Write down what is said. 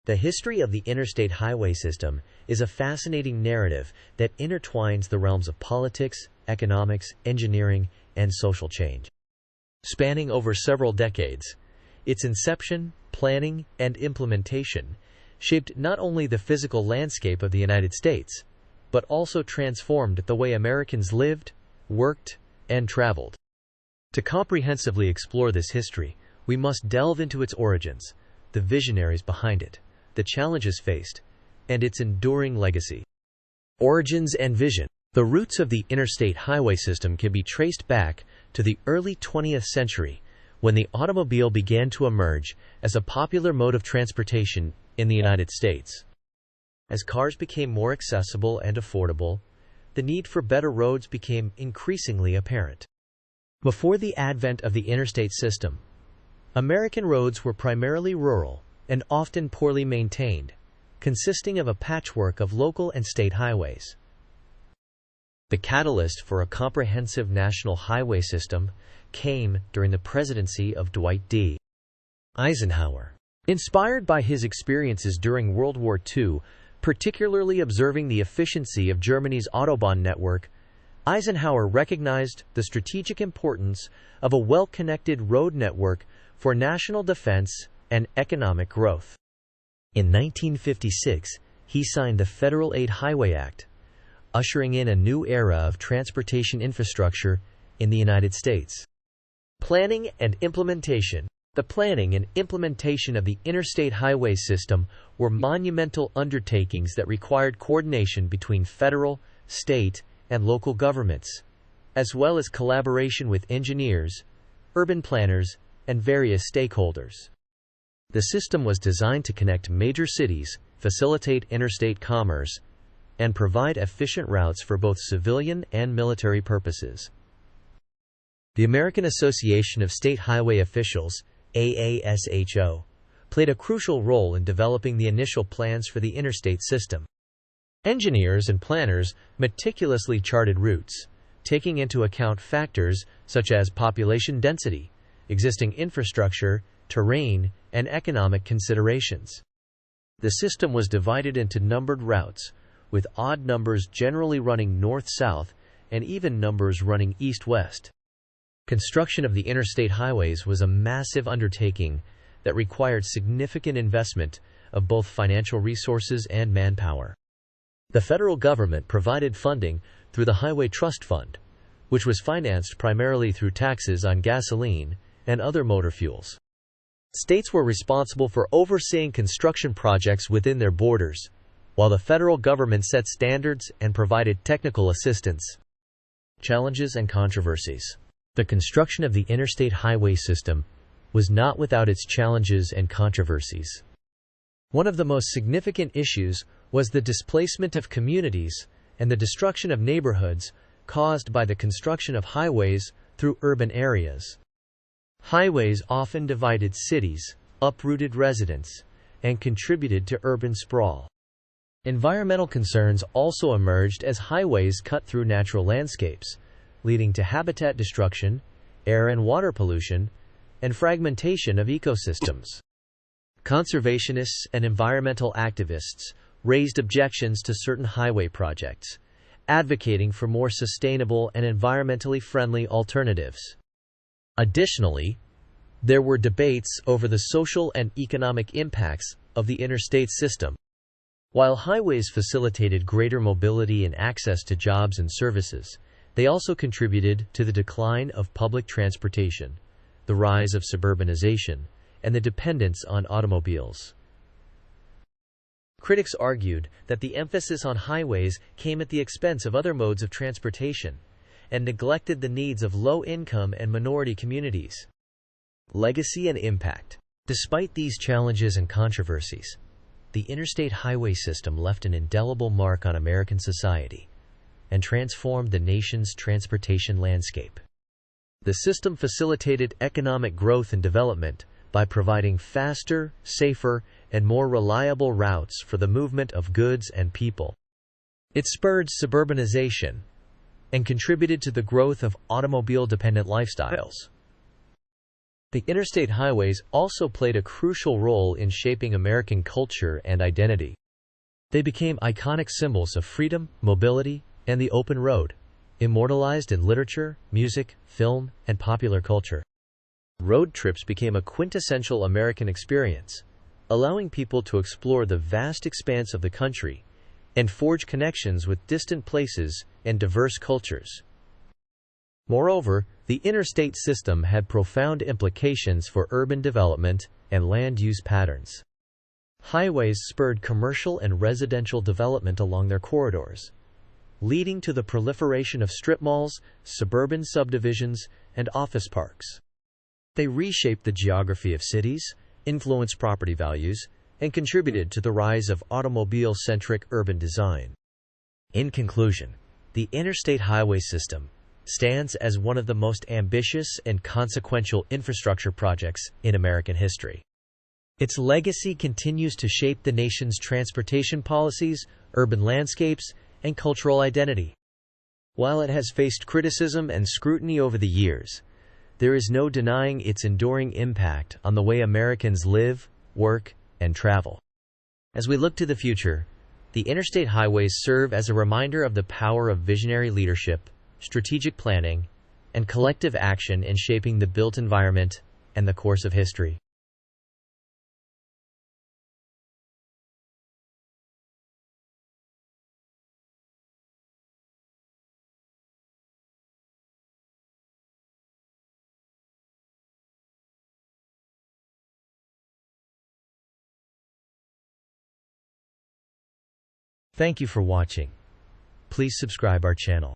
The history of the interstate highway system is a fascinating narrative that intertwines the realms of politics, economics, engineering, and social change. Spanning over several decades, its inception, planning, and implementation shaped not only the physical landscape of the United States, but also transformed the way Americans lived, worked, and traveled. To comprehensively explore this history, we must delve into its origins, the visionaries behind it, the challenges faced, and its enduring legacy. Origins and vision. The roots of the interstate highway system can be traced back to the early 20th century, when the automobile began to emerge as a popular mode of transportation in the United States. As cars became more accessible and affordable, the need for better roads became increasingly apparent. Before the advent of the interstate system, American roads were primarily rural and often poorly maintained, consisting of a patchwork of local and state highways. The catalyst for a comprehensive national highway system came during the presidency of Dwight D. Eisenhower. Inspired by his experiences during World War II, particularly observing the efficiency of Germany's Autobahn network, Eisenhower recognized the strategic importance of a well-connected road network for national defense and economic growth. In 1956, he signed the Federal Aid Highway Act, ushering in a new era of transportation infrastructure in the United States. Planning and implementation. The planning and implementation of the interstate highway system were monumental undertakings that required coordination between federal, state, and local governments, as well as collaboration with engineers, urban planners, and various stakeholders. The system was designed to connect major cities, facilitate interstate commerce, and provide efficient routes for both civilian and military purposes. The American Association of State Highway Officials, AASHO, played a crucial role in developing the initial plans for the interstate system. Engineers and planners meticulously charted routes, taking into account factors such as population density, existing infrastructure, terrain, and economic considerations. The system was divided into numbered routes, with odd numbers generally running north-south and even numbers running east-west. Construction of the interstate highways was a massive undertaking that required significant investment of both financial resources and manpower. The federal government provided funding through the Highway Trust Fund, which was financed primarily through taxes on gasoline and other motor fuels. States were responsible for overseeing construction projects within their borders, while the federal government set standards and provided technical assistance. Challenges and controversies. The construction of the interstate highway system was not without its challenges and controversies. One of the most significant issues was the displacement of communities and the destruction of neighborhoods caused by the construction of highways through urban areas. Highways often divided cities, uprooted residents, and contributed to urban sprawl. Environmental concerns also emerged as highways cut through natural landscapes, leading to habitat destruction, air and water pollution, and fragmentation of ecosystems. Conservationists and environmental activists raised objections to certain highway projects, advocating for more sustainable and environmentally friendly alternatives. Additionally, there were debates over the social and economic impacts of the interstate system. While highways facilitated greater mobility and access to jobs and services, they also contributed to the decline of public transportation, the rise of suburbanization, and the dependence on automobiles. Critics argued that the emphasis on highways came at the expense of other modes of transportation and neglected the needs of low-income and minority communities. Legacy and impact. Despite these challenges and controversies, the interstate highway system left an indelible mark on American society and transformed the nation's transportation landscape. The system facilitated economic growth and development by providing faster, safer, and more reliable routes for the movement of goods and people. It spurred suburbanization and contributed to the growth of automobile-dependent lifestyles. The interstate highways also played a crucial role in shaping American culture and identity. They became iconic symbols of freedom, mobility, and the open road, immortalized in literature, music, film, and popular culture. Road trips became a quintessential American experience, allowing people to explore the vast expanse of the country and forge connections with distant places and diverse cultures. Moreover, the interstate system had profound implications for urban development and land use patterns. Highways spurred commercial and residential development along their corridors, leading to the proliferation of strip malls, suburban subdivisions, and office parks. They reshaped the geography of cities, influenced property values, and contributed to the rise of automobile-centric urban design. In conclusion, the interstate highway system stands as one of the most ambitious and consequential infrastructure projects in American history. Its legacy continues to shape the nation's transportation policies, urban landscapes, and cultural identity. While it has faced criticism and scrutiny over the years, there is no denying its enduring impact on the way Americans live, work, and travel. As we look to the future, the interstate highways serve as a reminder of the power of visionary leadership, strategic planning, and collective action in shaping the built environment and the course of history. Thank you for watching. Please subscribe our channel.